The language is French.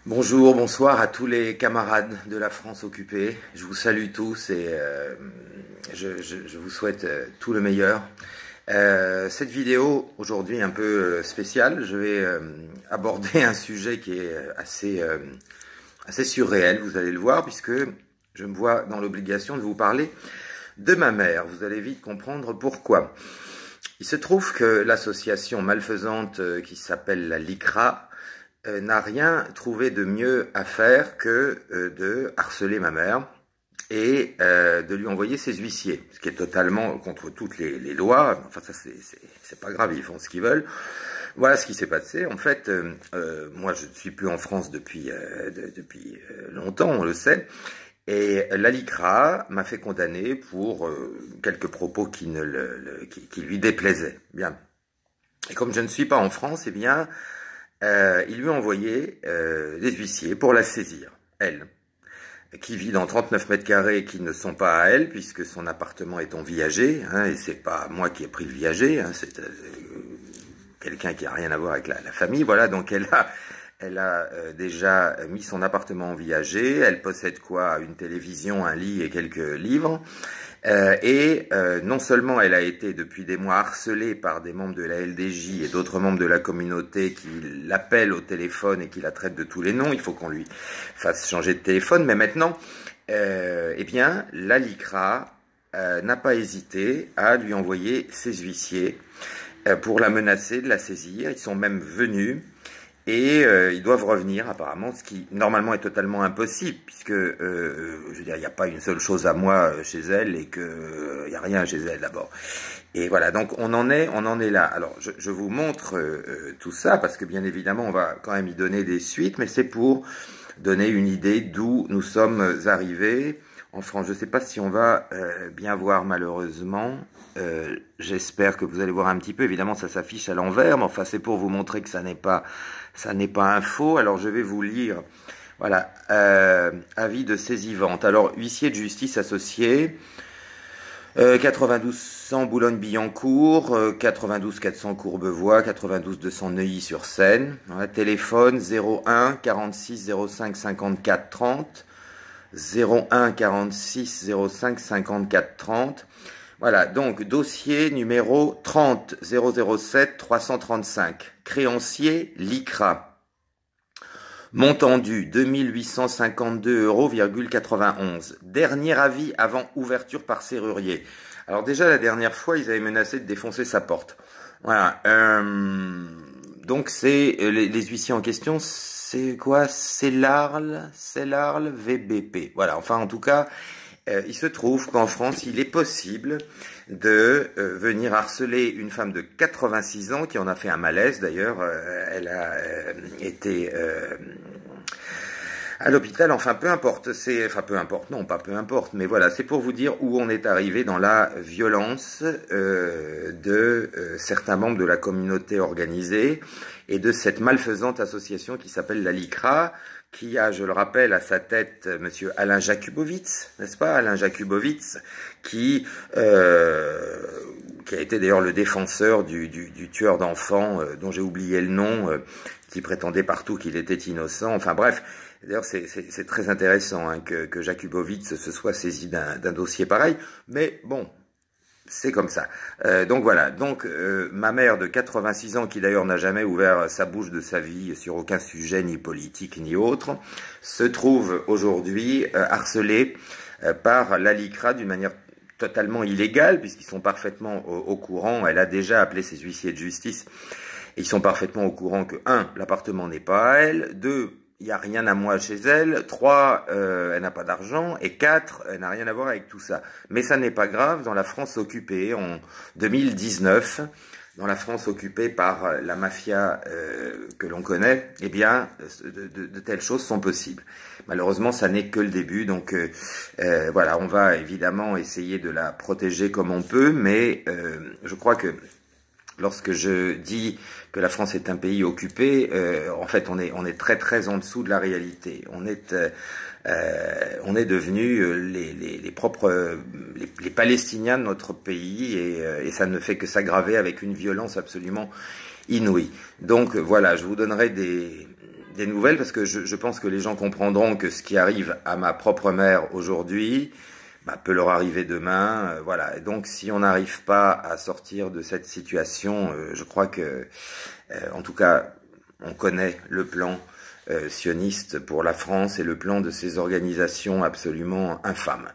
Bonjour, bonsoir à tous les camarades de la France occupée. Je vous salue tous et je vous souhaite tout le meilleur. Cette vidéo aujourd'hui un peu spéciale, je vais aborder un sujet qui est assez surréel, vous allez le voir, puisque je me vois dans l'obligation de vous parler de ma mère. Vous allez vite comprendre pourquoi. Il se trouve que l'association malfaisante qui s'appelle la LICRA n'a rien trouvé de mieux à faire que de harceler ma mère et de lui envoyer ses huissiers, ce qui est totalement contre toutes les lois. Enfin, ça, c'est pas grave, ils font ce qu'ils veulent. Voilà ce qui s'est passé. En fait, moi, je ne suis plus en France depuis longtemps, on le sait. Et la LICRA m'a fait condamner pour quelques propos qui lui déplaisaient. Bien. Et comme je ne suis pas en France, eh bien, il lui a envoyé des huissiers pour la saisir, elle, qui vit dans 39 mètres carrés qui ne sont pas à elle, puisque son appartement est en viager, hein, et c'est pas moi qui ai pris le viager, hein, c'est quelqu'un qui a rien à voir avec la famille, voilà, donc elle a déjà mis son appartement en viager, elle possède quoi? Une télévision, un lit et quelques livres. Non seulement elle a été depuis des mois harcelée par des membres de la LDJ et d'autres membres de la communauté qui l'appellent au téléphone et qui la traitent de tous les noms, il faut qu'on lui fasse changer de téléphone, mais maintenant, eh bien, la LICRA n'a pas hésité à lui envoyer ses huissiers pour la menacer de la saisir. Ils sont même venus. Et ils doivent revenir apparemment, ce qui normalement est totalement impossible, puisque je veux dire, il n'y a pas une seule chose à moi chez elle et que il n'y a rien chez elle d'abord. Et voilà, donc on en est là. Alors je vous montre tout ça parce que bien évidemment on va quand même y donner des suites, mais c'est pour donner une idée d'où nous sommes arrivés en France. Je ne sais pas si on va bien voir malheureusement. J'espère que vous allez voir un petit peu. Évidemment, ça s'affiche à l'envers, mais enfin, c'est pour vous montrer que ça n'est pas un faux. Alors, je vais vous lire. Voilà, avis de saisie vente. Alors, huissier de justice associé, 92 100 Boulogne-Billancourt, 92 400 Courbevoie, 92 200 Neuilly-sur-Seine. Voilà, téléphone 01 46 05 54 30, 01 46 05 54 30. Voilà, donc dossier numéro 30 007 335, créancier LICRA. Montant dû 2852,91 €. Dernier avis avant ouverture par serrurier. Alors déjà la dernière fois, ils avaient menacé de défoncer sa porte. Voilà. Donc c'est les huissiers en question, c'est quoi? C'est l'Arles VBP. Voilà, enfin en tout cas, il se trouve qu'en France, il est possible de venir harceler une femme de 86 ans qui en a fait un malaise d'ailleurs. Elle a été à l'hôpital, enfin peu importe, peu importe, non pas peu importe, mais voilà, c'est pour vous dire où on est arrivé dans la violence de certains membres de la communauté organisée et de cette malfaisante association qui s'appelle la LICRA, qui a, je le rappelle, à sa tête monsieur Alain Jakubowicz, n'est-ce pas, Alain Jakubowicz, qui a été d'ailleurs le défenseur du tueur d'enfants, dont j'ai oublié le nom, qui prétendait partout qu'il était innocent, enfin bref. D'ailleurs, c'est très intéressant hein, que Jakubowicz se soit saisi d'un dossier pareil, mais bon, c'est comme ça. Donc voilà, donc ma mère de 86 ans, qui d'ailleurs n'a jamais ouvert sa bouche de sa vie sur aucun sujet, ni politique, ni autre, se trouve aujourd'hui harcelée par la LICRA d'une manière totalement illégale, puisqu'ils sont parfaitement au courant. Elle a déjà appelé ses huissiers de justice, et ils sont parfaitement au courant que 1, l'appartement n'est pas à elle, 2, il n'y a rien à moi chez elle, 3, elle n'a pas d'argent, et 4, elle n'a rien à voir avec tout ça. Mais ça n'est pas grave, dans la France occupée en 2019, dans la France occupée par la mafia que l'on connaît, eh bien, de telles choses sont possibles. Malheureusement, ça n'est que le début, donc voilà, on va évidemment essayer de la protéger comme on peut, mais je crois que lorsque je dis que la France est un pays occupé, en fait, on est très très en dessous de la réalité. On est devenus les Palestiniens de notre pays et ça ne fait que s'aggraver avec une violence absolument inouïe. Donc voilà, je vous donnerai des nouvelles parce que je pense que les gens comprendront que ce qui arrive à ma propre mère aujourd'hui peut leur arriver demain. Voilà. Et donc, si on n'arrive pas à sortir de cette situation, je crois que, en tout cas, on connaît le plan sioniste pour la France et le plan de ces organisations absolument infâmes.